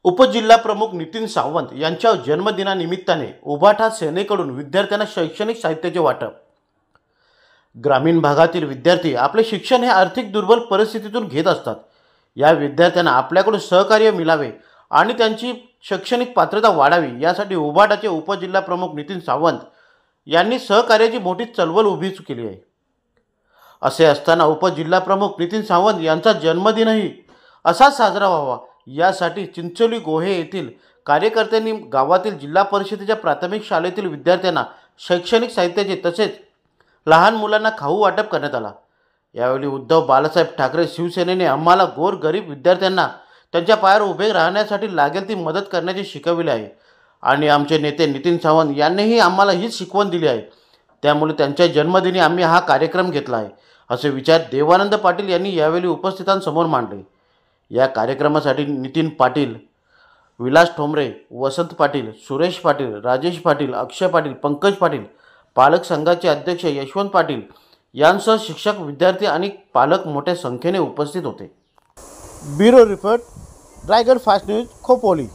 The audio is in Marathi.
उपजिल्हा प्रमुख नितीन सावंत यांच्या जन्मदिनानिमित्ताने उभाटा सेनेकडून विद्यार्थ्यांना शैक्षणिक साहित्याचे वाटप। ग्रामीण भागातील विद्यार्थी आपले शिक्षण हे आर्थिक दुर्बल परिस्थितीतून घेत असतात। या विद्यार्थ्यांना आपल्याकडून सहकार्य मिळावे आणि त्यांची शैक्षणिक पात्रता वाढावी यासाठी उभाटाचे उपजिल्हा प्रमुख नितीन सावंत यांनी सहकार्याची मोठी चळवळ उभी केली आहे। असे असताना उपजिल्हा प्रमुख नितीन सावंत यांचा जन्मदिनही असाच साजरा व्हावा यासाठी चिंचोली गोहे येथील कार्यकर्त्यांनी गावातील जिल्हा परिषदेच्या प्राथमिक शाळेतील विद्यार्थ्यांना शैक्षणिक साहित्याचे तसेच लहान मुलांना खाऊ वाटप करण्यात आला। यावेळी उद्धव बाळासाहेब ठाकरे शिवसेनेने आम्हाला गोरगरीब विद्यार्थ्यांना त्यांच्या पायावर उभे राहण्यासाठी लागेल ती मदत करण्याचे शिकविले आहे आणि आमचे नेते नितीन सावंत यांनीही आम्हाला हीच शिकवण दिली आहे। त्यामुळे त्यांच्या जन्मदिनी आम्ही हा कार्यक्रम घेतला आहे असे विचार देवानंद पाटील यांनी यावेळी उपस्थितांसमोर मांडले। या कार्यक्रमासाठी नितीन पाटील, विलास ठोंबरे, वसंत पाटील, सुरेश पाटील, राजेश पाटील, अक्षय पाटील, पंकज पाटील, पालक संघाचे अध्यक्ष यशवंत पाटील यांसह शिक्षक, विद्यार्थी आणि पालक मोठ्या संख्येने उपस्थित होते। Bureau report, Raigad fast news, Khopoli.